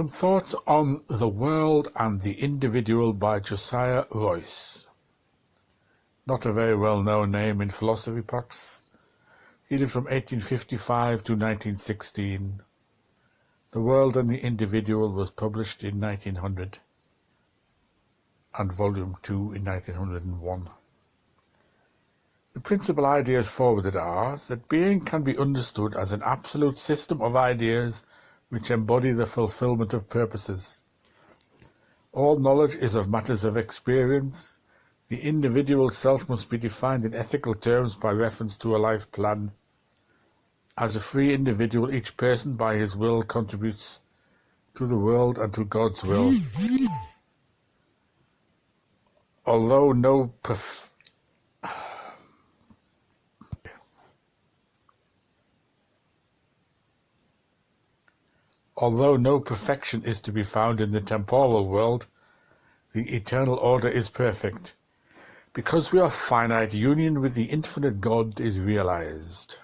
Some thoughts on the world and the individual by Josiah Royce. Not a very well-known name in philosophy, perhaps. He lived from 1855 to 1916. The World and the Individual was published in 1900 and Volume 2 in 1901. The principal ideas forwarded are that being can be understood as an absolute system of ideas which embody the fulfillment of purposes. All knowledge is of matters of experience. The individual self must be defined in ethical terms by reference to a life plan. As a free individual, each person by his will contributes to the world and to God's will. Although no perfection is to be found in the temporal world, the eternal order is perfect. Because we are finite, union with the infinite God is realized.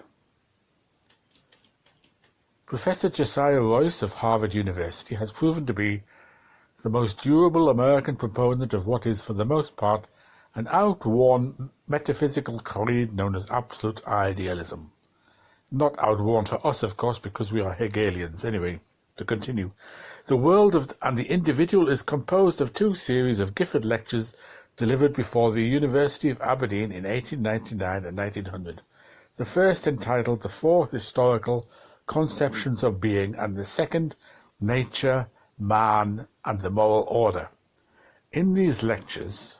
Professor Josiah Royce of Harvard University has proven to be the most durable American proponent of what is, for the most part, an outworn metaphysical creed known as absolute idealism. Not outworn for us, of course, because we are Hegelians. Anyway, to continue. The World and the Individual is composed of two series of Gifford lectures delivered before the University of Aberdeen in 1899 and 1900. The first entitled The Four Historical Conceptions of Being, and the second, Nature, Man, and the Moral Order. In these lectures,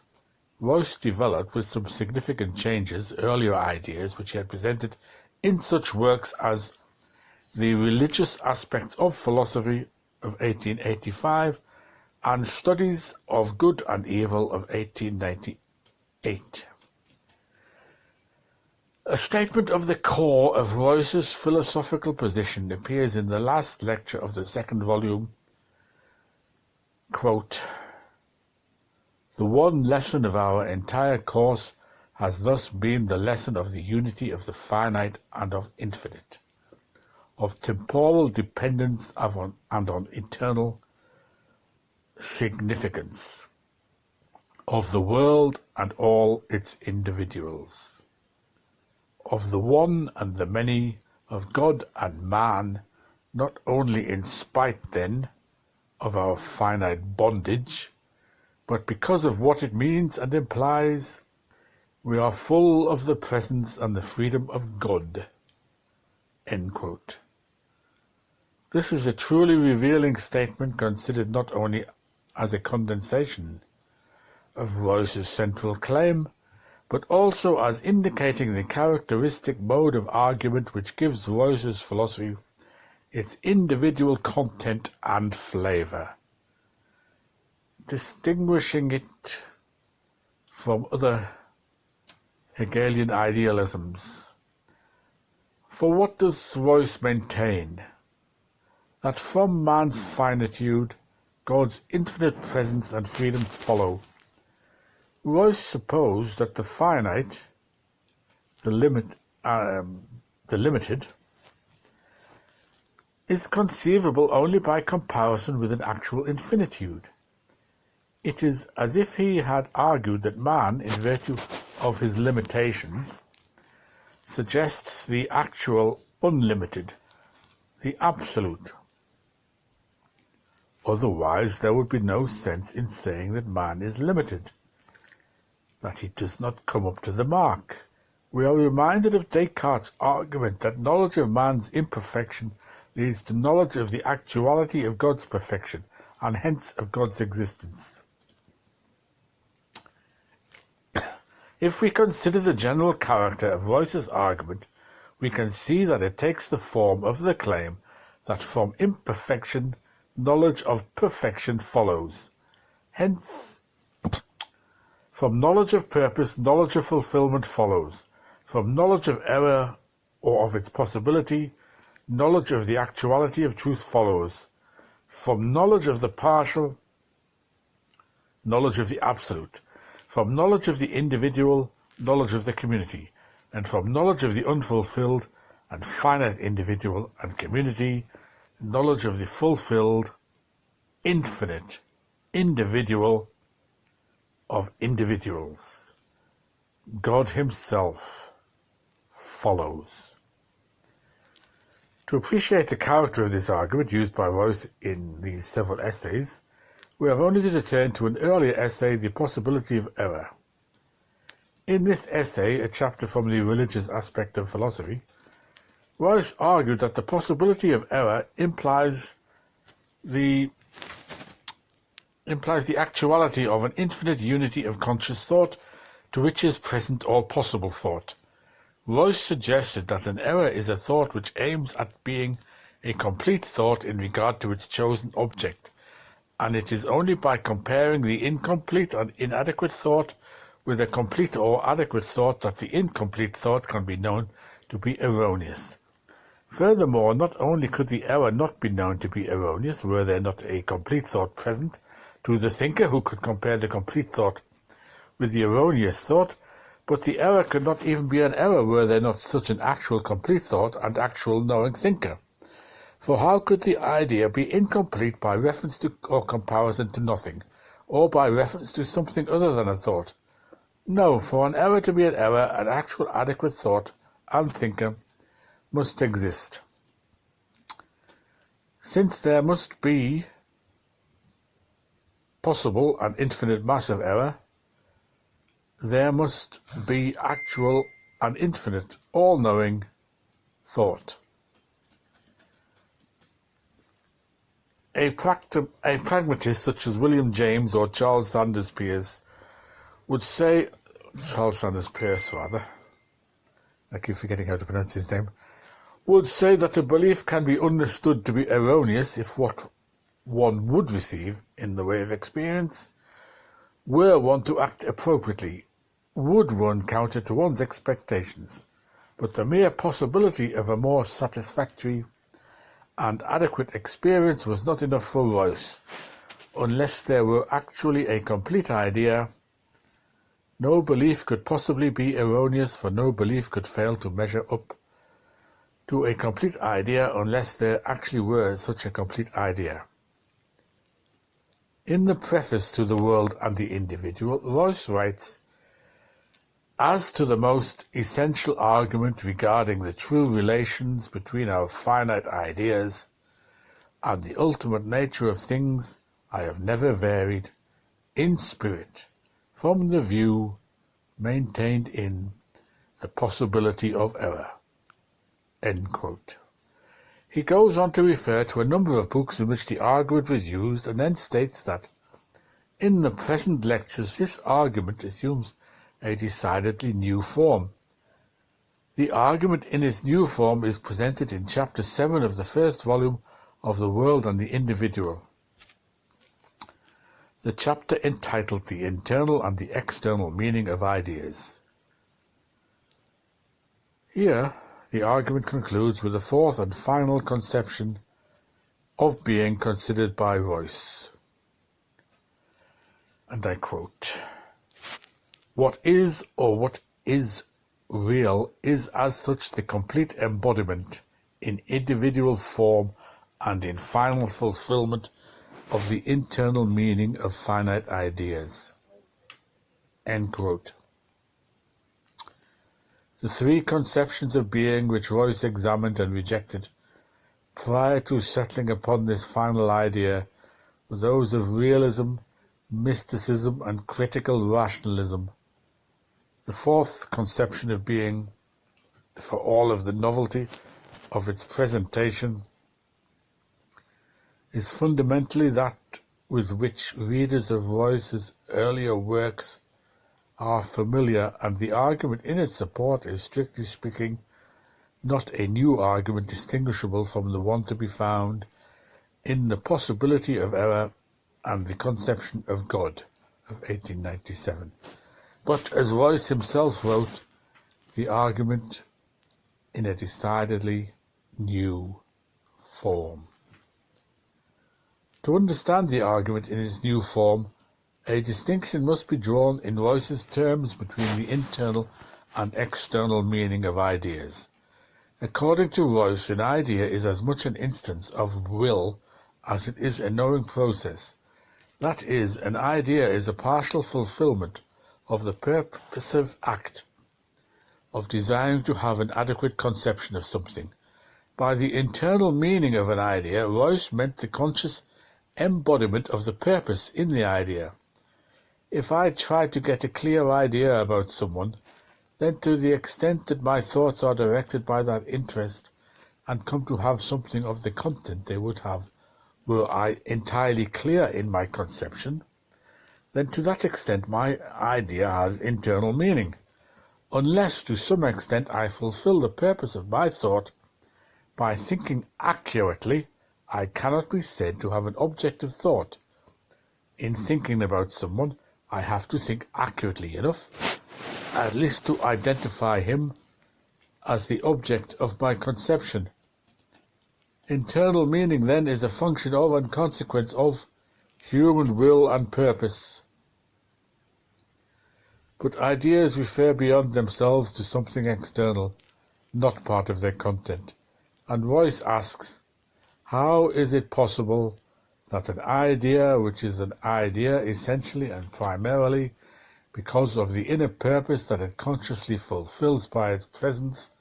Royce developed, with some significant changes, earlier ideas which he had presented in such works as The Religious Aspects of Philosophy of 1885 and Studies of Good and Evil of 1898. A statement of the core of Royce's philosophical position appears in the last lecture of the second volume. Quote, "The one lesson of our entire course has thus been the lesson of the unity of the finite and of infinite, of temporal dependence and on eternal significance, of the world and all its individuals, of the one and the many, of God and man, not only in spite, then, of our finite bondage, but because of what it means and implies. We are full of the presence and the freedom of God." End quote. This is a truly revealing statement, considered not only as a condensation of Royce's central claim, but also as indicating the characteristic mode of argument which gives Royce's philosophy its individual content and flavour, distinguishing it from other Hegelian idealisms. For what does Royce maintain? That from man's finitude, God's infinite presence and freedom follow. Royce supposed that the finite, the limited, is conceivable only by comparison with an actual infinitude. It is as if he had argued that man, in virtue of his limitations, suggests the actual unlimited, the absolute. Otherwise, there would be no sense in saying that man is limited, that he does not come up to the mark. We are reminded of Descartes' argument that knowledge of man's imperfection leads to knowledge of the actuality of God's perfection, and hence of God's existence. If we consider the general character of Royce's argument, we can see that it takes the form of the claim that from imperfection, knowledge of perfection follows. Hence, from knowledge of purpose, knowledge of fulfillment follows. From knowledge of error or of its possibility, knowledge of the actuality of truth follows. From knowledge of the partial, knowledge of the absolute. From knowledge of the individual, knowledge of the community. And from knowledge of the unfulfilled and finite individual and community, knowledge of the fulfilled infinite individual of individuals. God himself follows. To appreciate the character of this argument used by Royce in these several essays, we have only to return to an earlier essay, The Possibility of Error. In this essay, a chapter from the religious aspect of philosophy, Royce argued that the possibility of error implies the actuality of an infinite unity of conscious thought to which is present all possible thought. Royce suggested that an error is a thought which aims at being a complete thought in regard to its chosen object, and it is only by comparing the incomplete and inadequate thought with a complete or adequate thought that the incomplete thought can be known to be erroneous. Furthermore, not only could the error not be known to be erroneous were there not a complete thought present to the thinker who could compare the complete thought with the erroneous thought, but the error could not even be an error were there not such an actual complete thought and actual knowing thinker. For how could the idea be incomplete by reference to or comparison to nothing, or by reference to something other than a thought? No, for an error to be an error, an actual adequate thought and thinker must exist. Since there must be possible and infinite mass of error, there must be actual and infinite, all-knowing thought. A pragmatist such as William James or Charles Sanders Peirce would say, I keep forgetting how to pronounce his name, would say that a belief can be understood to be erroneous if what one would receive in the way of experience, were one to act appropriately, would run counter to one's expectations, but the mere possibility of a more satisfactory and adequate experience was not enough for Royce. Unless there were actually a complete idea, no belief could possibly be erroneous, for no belief could fail to measure up to a complete idea unless there actually were such a complete idea. In the preface to The World and the Individual, Royce writes, "As to the most essential argument regarding the true relations between our finite ideas and the ultimate nature of things, I have never varied, in spirit, from the view maintained in The Possibility of Error." End quote. He goes on to refer to a number of books in which the argument was used, and then states that in the present lectures this argument assumes a decidedly new form. The argument in its new form is presented in Chapter 7 of the first volume of The World and the Individual, the chapter entitled The Internal and the External Meaning of Ideas. Here, the argument concludes with the fourth and final conception of being considered by Royce. And I quote, "What is or what is real is as such the complete embodiment in individual form and in final fulfillment of the internal meaning of finite ideas." End quote. The three conceptions of being which Royce examined and rejected prior to settling upon this final idea were those of realism, mysticism, and critical rationalism. The fourth conception of being, for all of the novelty of its presentation, is fundamentally that with which readers of Royce's earlier works are familiar, and the argument in its support is, strictly speaking, not a new argument distinguishable from the one to be found in The Possibility of Error and the Conception of God of 1897. But, as Royce himself wrote, the argument in a decidedly new form. To understand the argument in its new form, a distinction must be drawn in Royce's terms between the internal and external meaning of ideas. According to Royce, an idea is as much an instance of will as it is a knowing process. That is, an idea is a partial fulfillment of the purposive act of desiring to have an adequate conception of something. By the internal meaning of an idea, Royce meant the conscious embodiment of the purpose in the idea. If I try to get a clear idea about someone, then to the extent that my thoughts are directed by that interest and come to have something of the content they would have were I entirely clear in my conception, then to that extent my idea has internal meaning. Unless to some extent I fulfill the purpose of my thought by thinking accurately, I cannot be said to have an objective thought. In thinking about someone, I have to think accurately enough, at least to identify him as the object of my conception. Internal meaning, then, is a function of and consequence of human will and purpose. But ideas refer beyond themselves to something external, not part of their content. And Royce asks, how is it possible that an idea, which is an idea essentially and primarily because of the inner purpose that it consciously fulfills by its presence,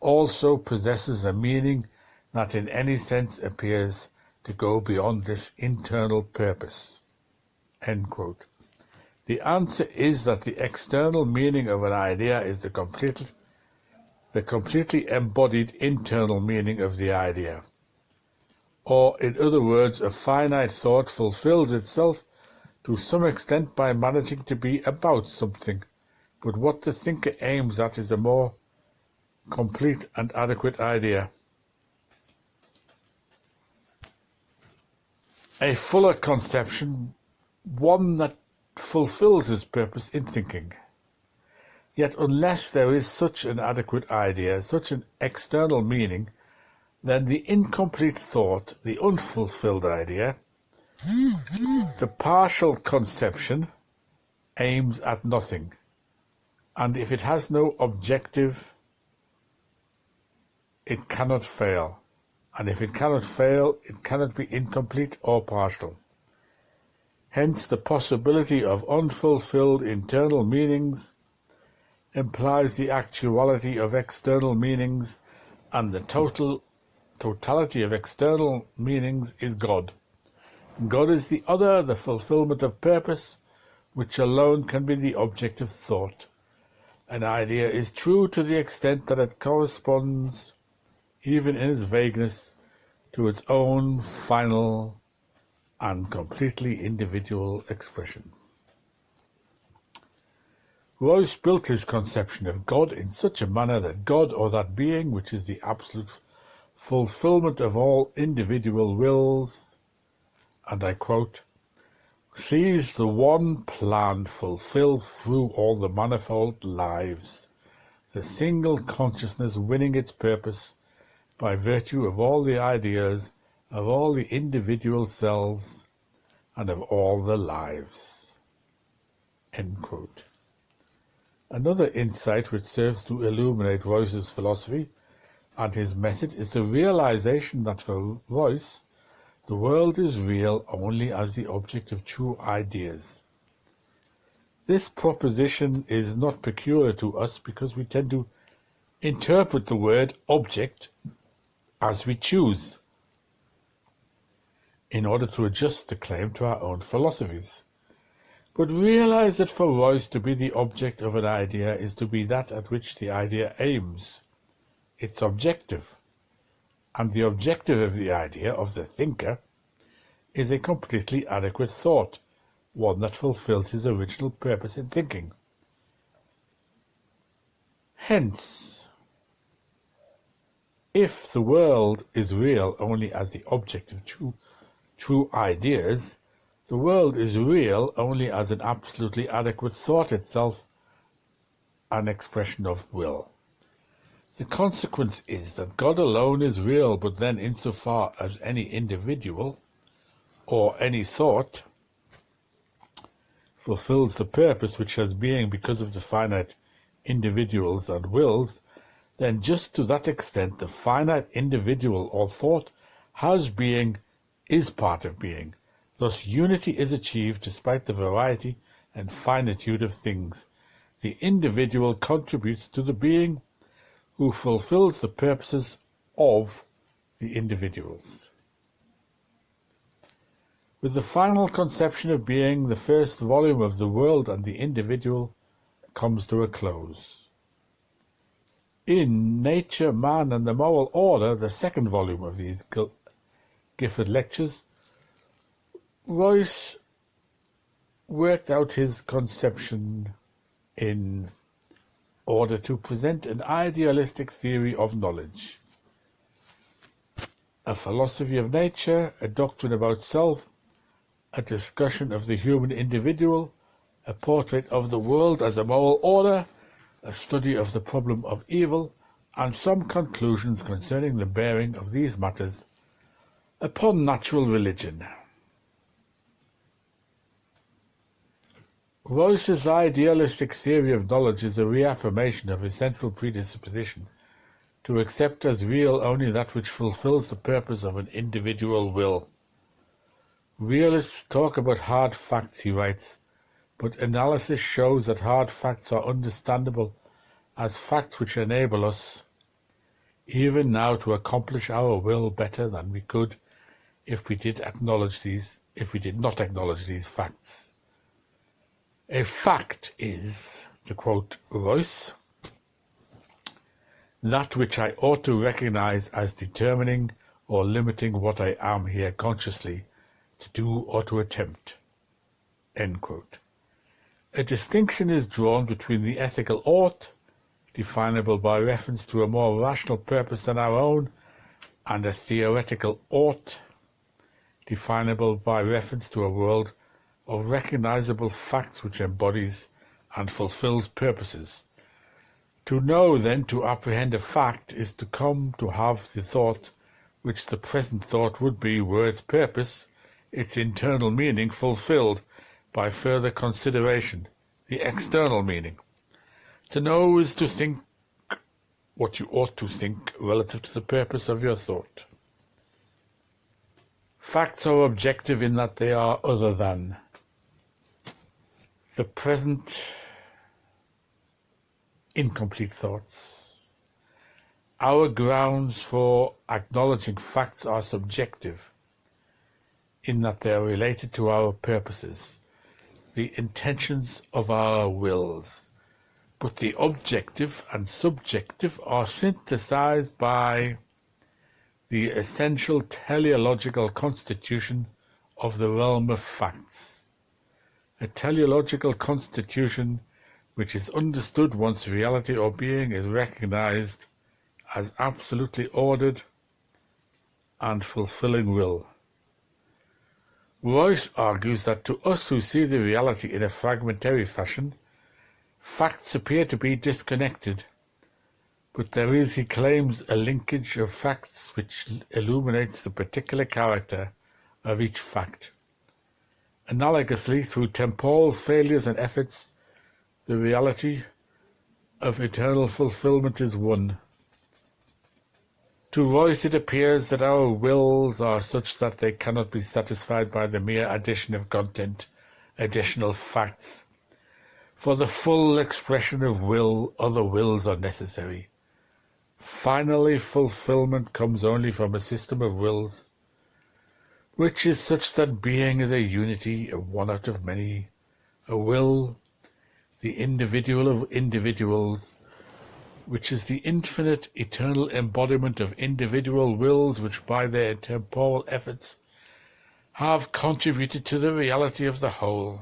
also possesses a meaning that in any sense appears to go beyond this internal purpose? End quote. The answer is that the external meaning of an idea is the completely embodied internal meaning of the idea. Or, in other words, a finite thought fulfills itself to some extent by managing to be about something, but what the thinker aims at is a more complete and adequate idea. A fuller conception, one that fulfills his purpose in thinking. Yet unless there is such an adequate idea, such an external meaning, then the incomplete thought, the unfulfilled idea, the partial conception, aims at nothing. And if it has no objective, it cannot fail. And if it cannot fail, it cannot be incomplete or partial. Hence, the possibility of unfulfilled internal meanings implies the actuality of external meanings, and the totality of external meanings is God. God is the other, the fulfillment of purpose, which alone can be the object of thought. An idea is true to the extent that it corresponds, even in its vagueness, to its own final and completely individual expression. Royce built his conception of God in such a manner that God, or that being which is the absolute fulfillment of all individual wills, and I quote, sees the one plan fulfilled through all the manifold lives, the single consciousness winning its purpose by virtue of all the ideas, of all the individual selves, and of all the lives. End quote. Another insight which serves to illuminate Royce's philosophy and his method is the realization that for Royce, the world is real only as the object of true ideas. This proposition is not peculiar to us because we tend to interpret the word object as we choose, in order to adjust the claim to our own philosophies. But realize that for Royce to be the object of an idea is to be that at which the idea aims, its objective. And the objective of the idea, of the thinker, is a completely adequate thought, one that fulfills his original purpose in thinking. Hence, if the world is real only as the object of true ideas, the world is real only as an absolutely adequate thought itself, an expression of will. The consequence is that God alone is real, but then insofar as any individual or any thought fulfills the purpose which has being because of the finite individuals and wills, then just to that extent the finite individual or thought has being is part of being. Thus unity is achieved despite the variety and finitude of things. The individual contributes to the being who fulfills the purposes of the individuals. With the final conception of being, the first volume of The World and the Individual comes to a close. In Nature, Man and the Moral Order, the second volume of these Gifford lectures, Royce worked out his conception in order to present an idealistic theory of knowledge, a philosophy of nature, a doctrine about self, a discussion of the human individual, a portrait of the world as a moral order, a study of the problem of evil, and some conclusions concerning the bearing of these matters upon natural religion. Royce's idealistic theory of knowledge is a reaffirmation of his central predisposition to accept as real only that which fulfills the purpose of an individual will. Realists talk about hard facts, he writes, but analysis shows that hard facts are understandable as facts which enable us, even now, to accomplish our will better than we could if we did not acknowledge these facts. A fact is, to quote Royce, that which I ought to recognize as determining or limiting what I am here consciously to do or to attempt. End quote. A distinction is drawn between the ethical ought, definable by reference to a more rational purpose than our own, and a theoretical ought, definable by reference to a world of recognizable facts which embodies and fulfills purposes. To know, then, to apprehend a fact, is to come to have the thought which the present thought would be, were its purpose, its internal meaning, fulfilled by further consideration, the external meaning. To know is to think what you ought to think relative to the purpose of your thought. Facts are objective in that they are other than the present incomplete thoughts. Our grounds for acknowledging facts are subjective in that they are related to our purposes, the intentions of our wills, but the objective and subjective are synthesized by the essential teleological constitution of the realm of facts. A teleological constitution which is understood once reality or being is recognized as absolutely ordered and fulfilling will. Royce argues that to us who see the reality in a fragmentary fashion, facts appear to be disconnected, but there is, he claims, a linkage of facts which illuminates the particular character of each fact. Analogously, through temporal failures and efforts, the reality of eternal fulfillment is won. To Royce it appears that our wills are such that they cannot be satisfied by the mere addition of content, additional facts. For the full expression of will, other wills are necessary. Finally, fulfillment comes only from a system of wills, which is such that being is a unity, a one out of many, a will, the individual of individuals, which is the infinite, eternal embodiment of individual wills which by their temporal efforts have contributed to the reality of the whole.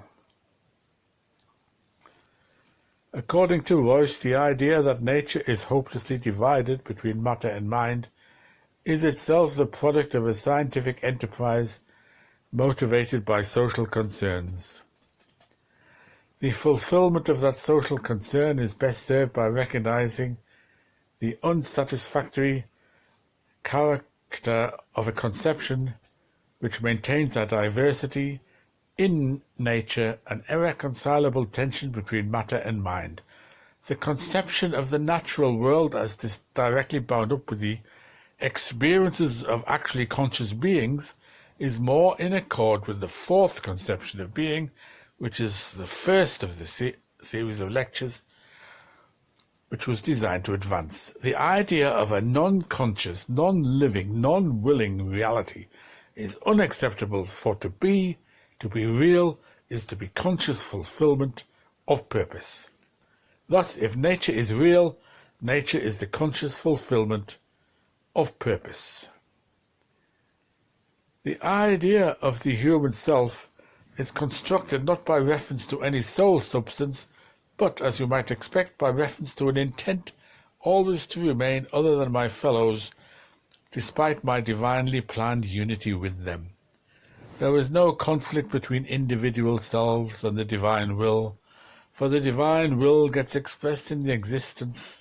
According to Royce, the idea that nature is hopelessly divided between matter and mind is itself the product of a scientific enterprise motivated by social concerns. The fulfillment of that social concern is best served by recognizing the unsatisfactory character of a conception which maintains that diversity in nature, an irreconcilable tension between matter and mind. The conception of the natural world as directly bound up with the experiences of actually conscious beings is more in accord with the fourth conception of being, which is the first of the series of lectures, which was designed to advance. The idea of a non-conscious, non-living, non-willing reality is unacceptable, for to be real, is to be conscious fulfillment of purpose. Thus, if nature is real, nature is the conscious fulfillment of purpose. The idea of the human self is constructed not by reference to any soul substance, but, as you might expect, by reference to an intent always to remain other than my fellows, despite my divinely planned unity with them. There is no conflict between individual selves and the divine will, for the divine will gets expressed in the existence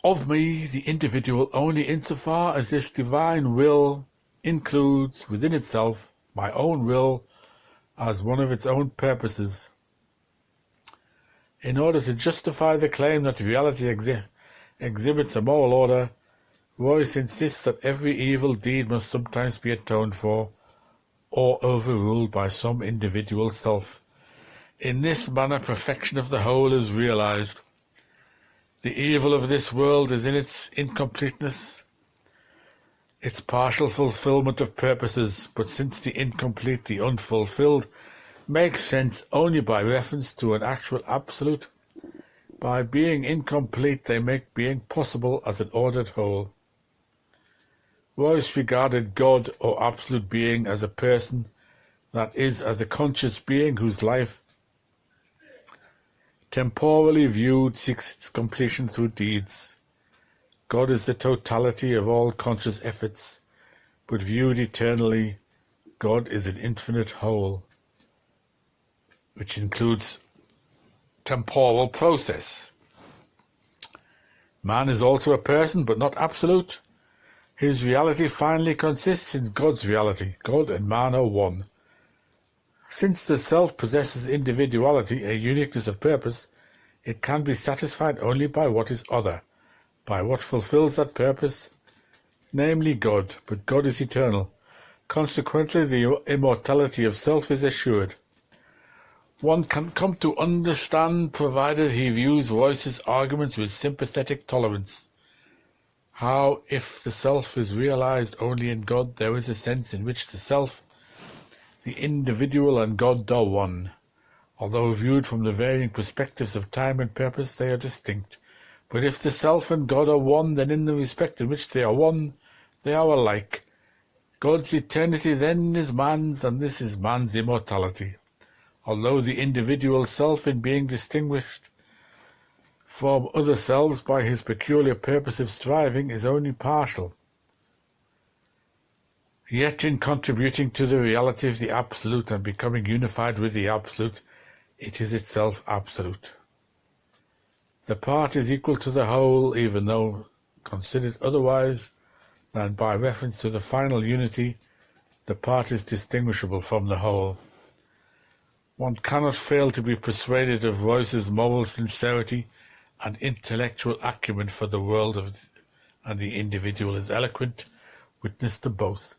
of me, the individual, only insofar as this divine will includes within itself my own will as one of its own purposes. In order to justify the claim that reality exhibits a moral order, Royce insists that every evil deed must sometimes be atoned for or overruled by some individual self. In this manner, perfection of the whole is realized. The evil of this world is in its incompleteness, its partial fulfillment of purposes, but since the incomplete, the unfulfilled, makes sense only by reference to an actual absolute, by being incomplete they make being possible as an ordered whole. Royce regarded God or absolute being as a person, that is, as a conscious being whose life, temporally viewed, seeks its completion through deeds. God is the totality of all conscious efforts, but viewed eternally, God is an infinite whole, which includes temporal process. Man is also a person, but not absolute. His reality finally consists in God's reality. God and man are one. Since the self possesses individuality, a uniqueness of purpose, it can be satisfied only by what is other, by what fulfills that purpose, namely God, but God is eternal. Consequently, the immortality of self is assured. One can come to understand, provided he views Royce's arguments with sympathetic tolerance, how, if the self is realized only in God, there is a sense in which the self, the individual, and God are one. Although viewed from the varying perspectives of time and purpose, they are distinct. But if the self and God are one, then in the respect in which they are one, they are alike. God's eternity then is man's, and this is man's immortality. Although the individual self, in being distinguished from other selves by his peculiar purpose of striving, is only partial, yet in contributing to the reality of the Absolute and becoming unified with the Absolute, it is itself absolute. The part is equal to the whole, even though considered otherwise than by reference to the final unity, the part is distinguishable from the whole. One cannot fail to be persuaded of Royce's moral sincerity and intellectual acumen, for the world and the individual is eloquent witness to both.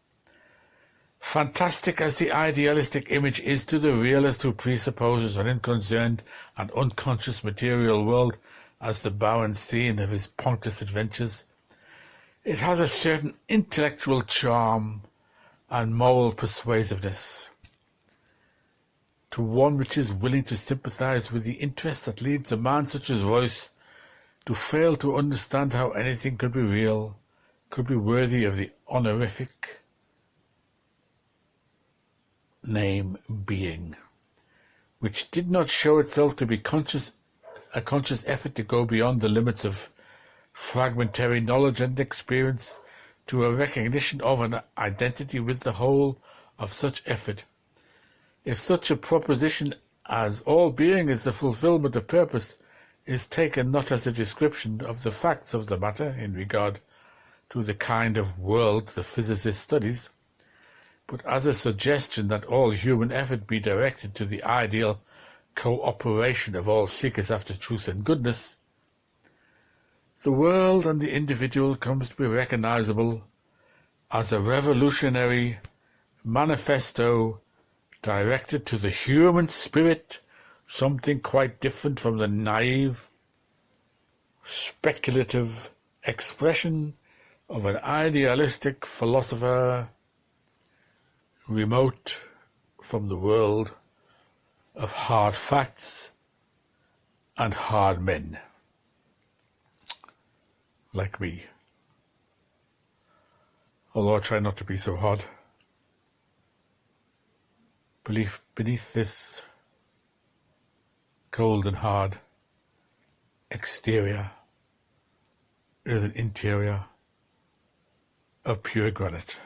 Fantastic as the idealistic image is to the realist who presupposes an unconcerned and unconscious material world as the barren scene of his pointless adventures, it has a certain intellectual charm and moral persuasiveness. To one which is willing to sympathize with the interest that leads a man such as Royce to fail to understand how anything could be real, could be worthy of the honorific name being, which did not show itself to be a conscious effort to go beyond the limits of fragmentary knowledge and experience to a recognition of an identity with the whole of such effort. If such a proposition as all being is the fulfillment of purpose is taken not as a description of the facts of the matter in regard to the kind of world the physicist studies, but as a suggestion that all human effort be directed to the ideal cooperation of all seekers after truth and goodness, the world and the individual comes to be recognizable as a revolutionary manifesto directed to the human spirit, something quite different from the naive, speculative expression of an idealistic philosopher remote from the world of hard facts and hard men, like me. Although I try not to be so hard. Beneath this cold and hard exterior is an interior of pure granite.